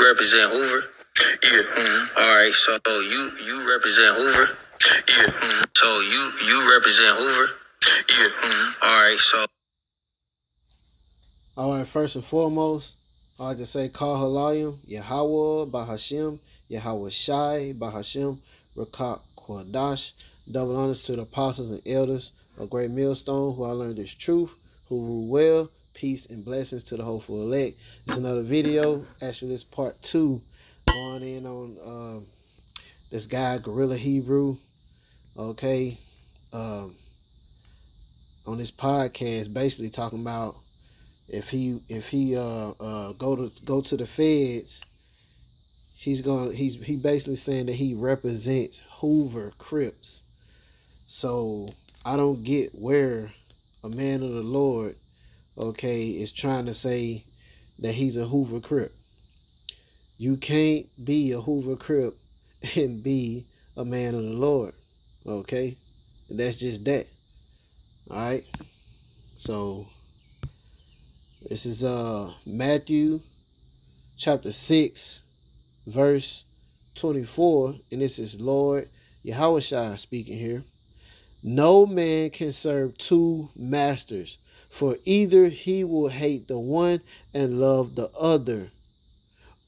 represent Hoover? Yeah. All right. So you represent Hoover? Yeah. So you represent Hoover? Yeah. All right. So. All right. First and foremost, I like to say Kal Halayim, Yahweh Bahashem, Yahweh Shai Bahashem, Rakak Kwadash. Double honors to the apostles and elders of Great Millstone who I learned this truth, who rule well. Peace and blessings to the hopeful elect. It's another video. Actually, this part 2 going in on this guy Gorilla Hebrew. Okay, on this podcast, basically talking about if he go to the feds, he basically saying that he represents Hoover Crips. So I don't get where a man of the Lord, okay, is trying to say that he's a Hoover Crip. You can't be a Hoover Crip and be a man of the Lord, okay? And that's just that. All right. So this is Matthew chapter 6, verse 24, and this is Lord Yahushua speaking here. No man can serve two masters, for either he will hate the one and love the other,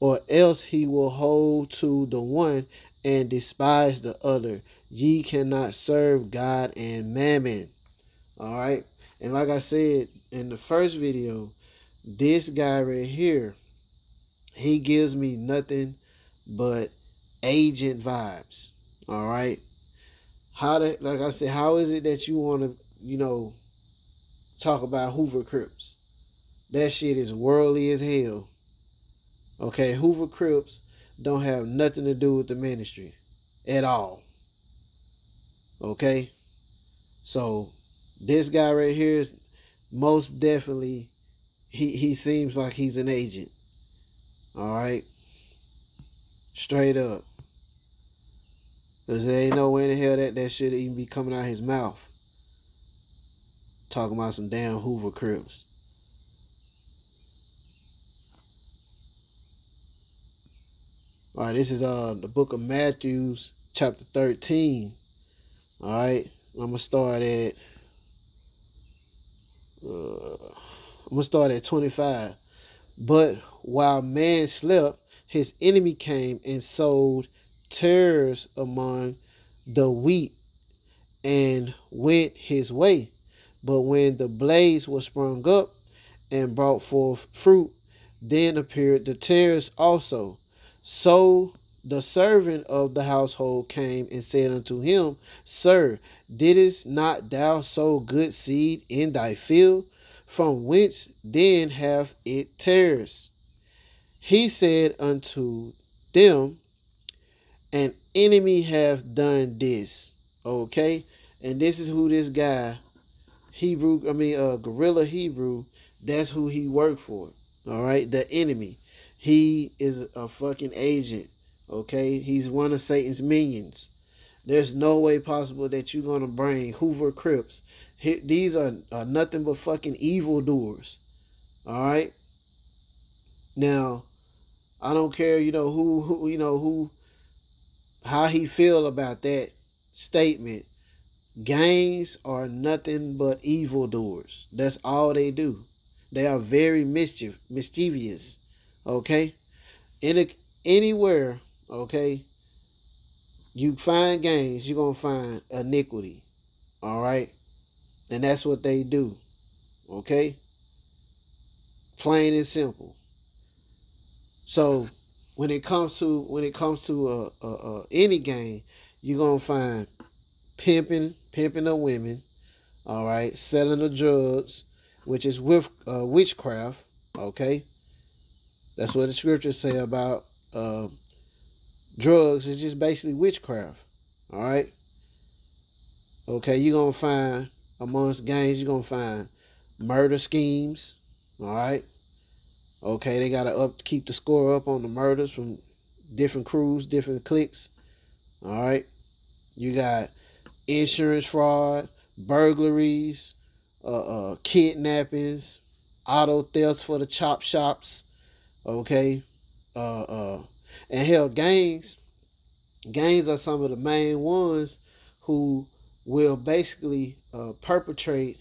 or else he will hold to the one and despise the other. Ye cannot serve God and mammon. All right. And like I said in the first video, this guy right here, he gives me nothing but agent vibes. All right. Like I said, how is it that you want to, talk about Hoover Crips? That shit is worldly as hell. Okay, Hoover Crips don't have nothing to do with the ministry at all. Okay? So this guy right here is most definitely, he seems like he's an agent. All right? Straight up. Because there ain't no way in the hell that shit even be coming out his mouth. Talking about some damn Hoover Crips. All right, this is the book of Matthew, chapter 13. All right, I'm gonna start at 25. But while man slept, his enemy came and sowed tares among the wheat and went his way. But when the blades were sprung up and brought forth fruit, then appeared the tares also. So the servant of the household came and said unto him, Sir, didst not thou sow good seed in thy field? From whence then hath it tares? He said unto them, An enemy hath done this. Okay? And this is who this guy, Gorilla Hebrew, that's who he worked for. All right? The enemy. He is a fucking agent. Okay? He's one of Satan's minions. There's no way possible that you're going to bring Hoover Crips. These are nothing but fucking evildoers. All right? Now, I don't care, how he feel about that statement. Gangs are nothing but evildoers. That's all they do. They are very mischievous. Okay? Anywhere, okay, you find gangs, you're going to find iniquity. All right? And that's what they do. Okay? Plain and simple. So when it comes to any gang, you're gonna find pimping of women, all right, selling of drugs, which is witchcraft. Okay, that's what the scriptures say about drugs. It's just basically witchcraft. All right. Okay, you're gonna find amongst gangs, you're gonna find murder schemes. All right. Okay, they gotta keep the score up on the murders from different crews, different cliques. All right, you got insurance fraud, burglaries, kidnappings, auto thefts for the chop shops. Okay, Uh, uh, and hell, gangs are some of the main ones who will basically perpetrate.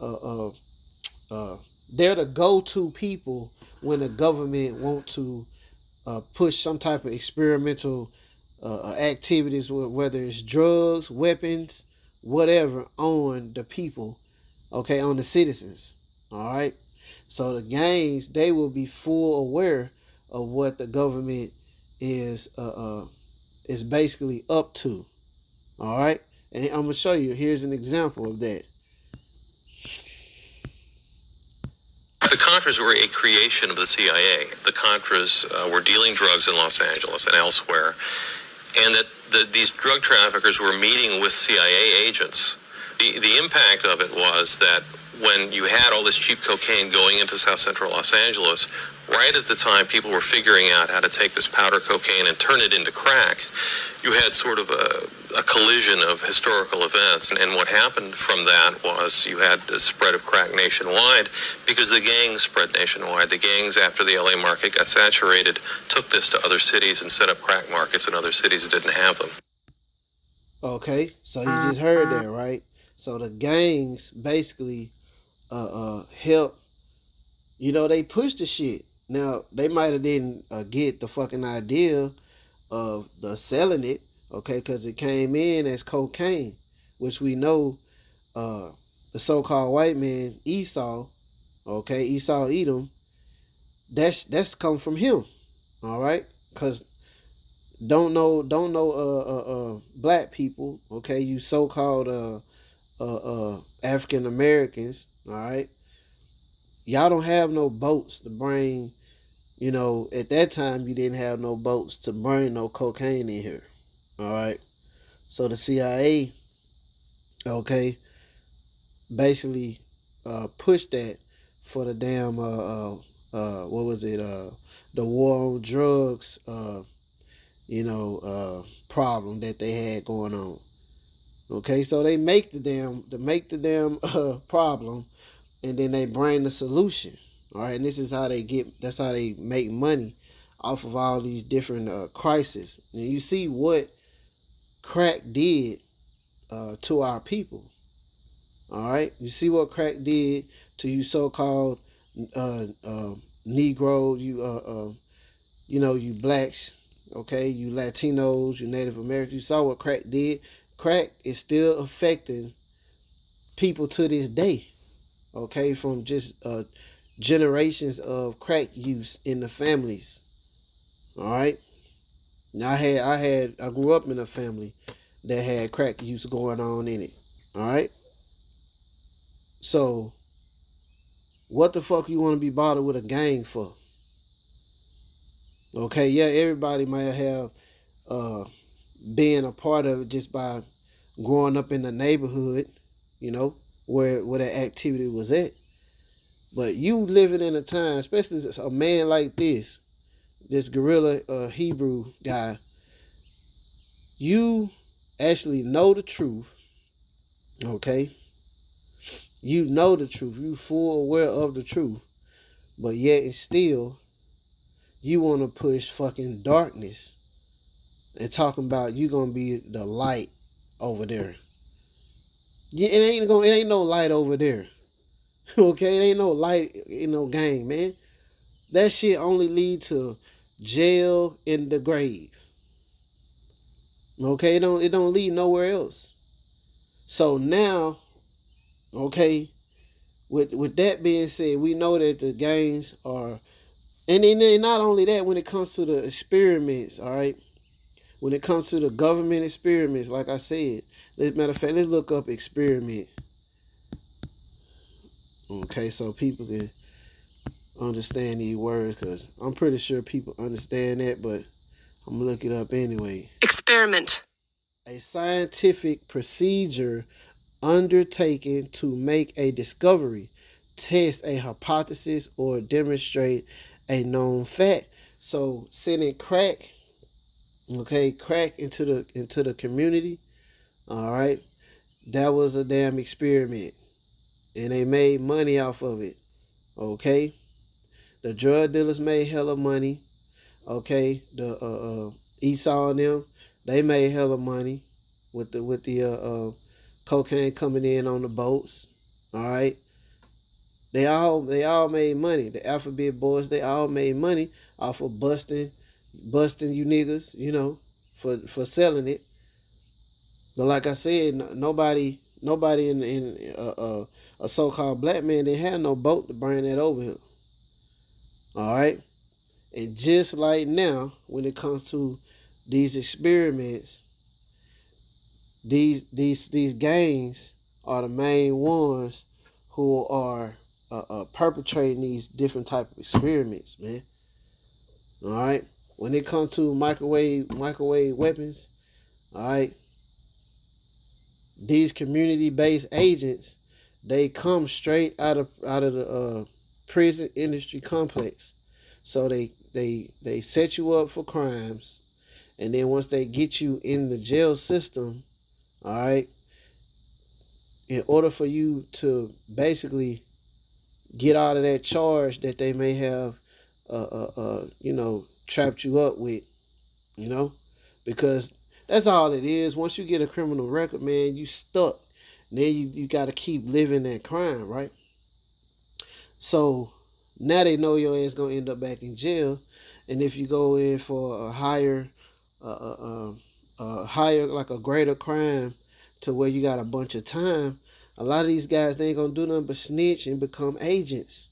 Uh, uh, uh, they're the go-to people when the government want to push some type of experimental activities, whether it's drugs, weapons, whatever, on the people, okay, on the citizens. All right. So the gangs, they will be full aware of what the government is basically up to. All right. And I'm gonna show you. Here's an example of that. The Contras were a creation of the CIA. The Contras were dealing drugs in Los Angeles and elsewhere, and that these drug traffickers were meeting with CIA agents. The impact of it was that when you had all this cheap cocaine going into South Central Los Angeles, right at the time people were figuring out how to take this powder cocaine and turn it into crack, you had sort of a collision of historical events. And what happened from that was you had a spread of crack nationwide because the gangs spread nationwide. The gangs, after the LA market got saturated, took this to other cities and set up crack markets in other cities that didn't have them. Okay, so you just heard that, right? So the gangs basically help, they push the shit. Now, they might have didn't get the fucking idea of the selling it, okay, because it came in as cocaine, which we know the so-called white man, Esau, okay, Esau Edom, that's come from him, all right, because don't know black people, okay, you so-called African Americans, all right, y'all don't have no boats to bring, at that time you didn't have no boats to bring no cocaine in here, all right. So the CIA, okay, basically pushed that for the damn what was it, the war on drugs problem that they had going on. Okay, so they make the damn problem, and then they bring the solution. All right, and that's how they make money off of all these different crises. And you see what crack did to our people. All right, you see what crack did to you so-called Negro, you blacks, okay, you Latinos, you Native Americans. You saw what crack did. Crack is still affecting people to this day, okay, from just generations of crack use in the families. All right. Now I grew up in a family that had crack use going on in it. All right. So what the fuck you want to be bothered with a gang for? Okay, yeah, everybody might have been a part of it just by growing up in the neighborhood, where that activity was at. But you living in a time, especially as a man like this guerrilla Hebrew guy, you actually know the truth, okay? You know the truth. You full aware of the truth. But yet and still, you want to push fucking darkness and talking about you gonna be the light over there. Yeah, it ain't no light over there. Okay, it ain't no light in no gang, man. That shit only lead to jail in the grave. Okay, it don't lead nowhere else. So now, okay, with that being said, we know that the gangs are, and then not only that, when it comes to the experiments, all right, when it comes to the government experiments, like I said, matter of fact, let's look up experiment. Okay, so people can understand these words, because I'm pretty sure people understand that, but I'm going to look it up anyway. Experiment. A scientific procedure undertaken to make a discovery, test a hypothesis, or demonstrate a known fact. So sending crack into the community, all right, that was a damn experiment, and they made money off of it. Okay, the drug dealers made hella money. Okay, the Esau and them, they made hella money with the cocaine coming in on the boats. All right, they all made money. The Alphabet Boys, they all made money off of busting you niggas, you know, for selling it. But like I said, nobody in a so-called black man, they had no boat to bring that over here. All right, and just like now, when it comes to these experiments, these gangs are the main ones who are perpetrating these different type of experiments, man. All right, when it comes to microwave weapons, all right, these community-based agents, they come straight out of the prison industry complex. So they set you up for crimes, and then once they get you in the jail system, all right, in order for you to basically get out of that charge that they may have, you know, trapped you up with, you know, because that's all it is. Once you get a criminal record, man, you stuck. Then you got to keep living that crime, right? So now they know your ass gonna end up back in jail, and if you go in for a higher, like a greater crime, to where you got a bunch of time, a lot of these guys, they ain't gonna do nothing but snitch and become agents.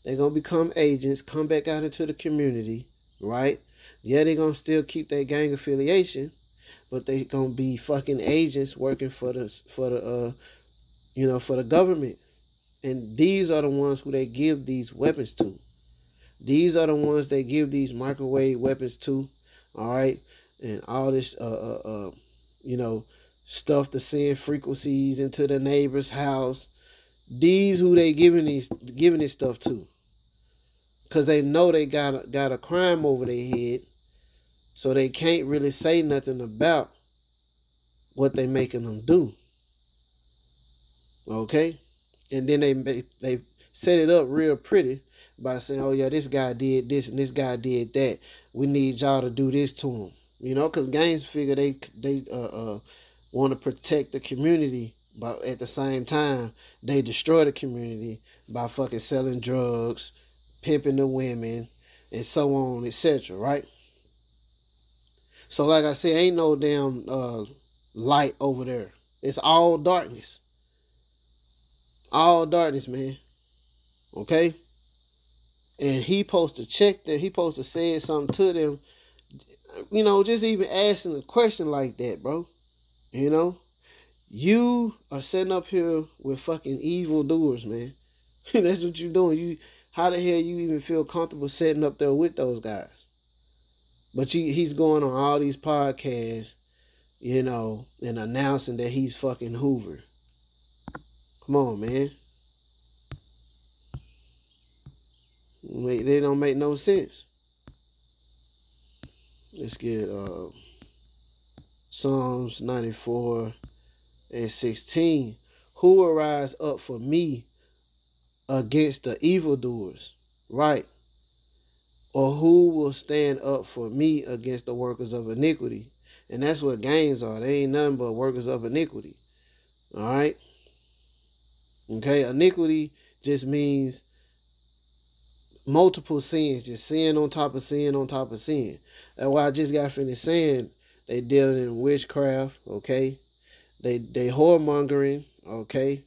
They're gonna become agents, come back out into the community, right? Yeah, they're gonna still keep their gang affiliation, but they gonna be fucking agents working for the you know, for the government. And these are the ones who they give these weapons to. These are the ones they give these microwave weapons to, all right? And all this you know, stuff to send frequencies into the neighbor's house. These who they giving this stuff to, because they know they got a crime over their head, so they can't really say nothing about what they making them do. Okay, and then they set it up real pretty by saying, "Oh yeah, this guy did this and this guy did that. We need y'all to do this to him." You know, because gangs figure they want to protect the community, but at the same time, they destroy the community by fucking selling drugs, pimping the women, and so on, etc. Right? So, like I said, ain't no damn light over there. It's all darkness. All darkness, man. Okay? And he supposed to check them. He supposed to say something to them. You know, just even asking a question like that, bro. You know? You are sitting up here with fucking evildoers, man. That's what you're doing. How the hell you even feel comfortable sitting up there with those guys? But he's going on all these podcasts, you know, and announcing that he's fucking Hoover. Come on, man. They don't make no sense. Let's get Psalms 94 and 16. Who will rise up for me against the evildoers? Right. Or who will stand up for me against the workers of iniquity? And that's what gangs are. They ain't nothing but workers of iniquity. All right? Okay? Iniquity just means multiple sins. Just sin on top of sin on top of sin. That's why I just got finished saying they dealing in witchcraft, okay? They whoremongering, okay?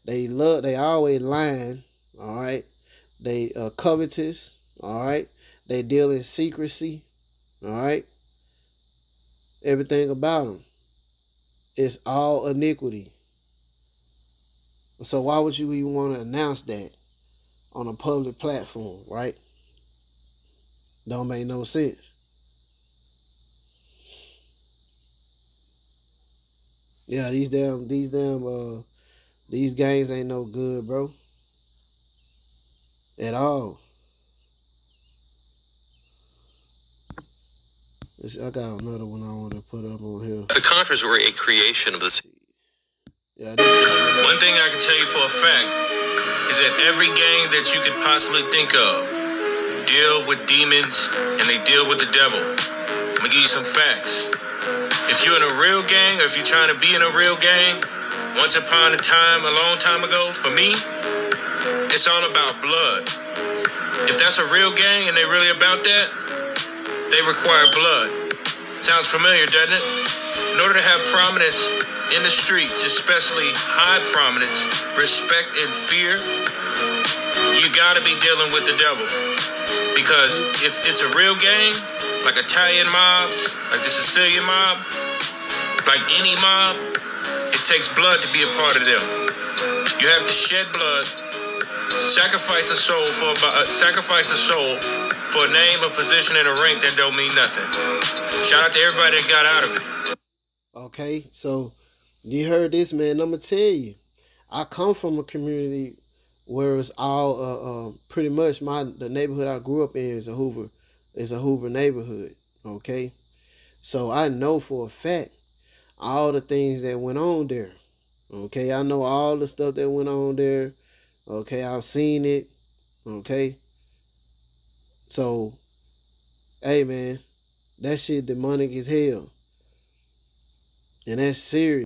They always lying, all right? They covetous, all right? They deal in secrecy, all right? Everything about them. It's all iniquity. So why would you even want to announce that on a public platform, right? Don't make no sense. Yeah, these gangs ain't no good, bro. At all. I got another one I want to put up on here. The Contras were a creation of the... Yeah, one thing I can tell you for a fact is that every gang that you could possibly think of deal with demons and they deal with the devil. I'm gonna give you some facts. If you're in a real gang, or if you're trying to be in a real gang, once upon a time, a long time ago, for me, it's all about blood. If that's a real gang and they're really about that, they require blood. Sounds familiar, doesn't it? In order to have prominence in the streets, especially high prominence, respect and fear, you gotta be dealing with the devil. Because if it's a real gang, like Italian mobs, like the Sicilian mob, like any mob, it takes blood to be a part of them. You have to shed blood, sacrifice a soul for a name, a position, and a rank that don't mean nothing. Shout out to everybody that got out of it. Okay, so you heard this, man. I'm gonna tell you, I come from a community where it's all pretty much the neighborhood I grew up in is a Hoover neighborhood. Okay, so I know for a fact all the things that went on there. Okay, I know all the stuff that went on there. Okay, I've seen it. Okay, so hey, man, that shit demonic as hell, and that's serious.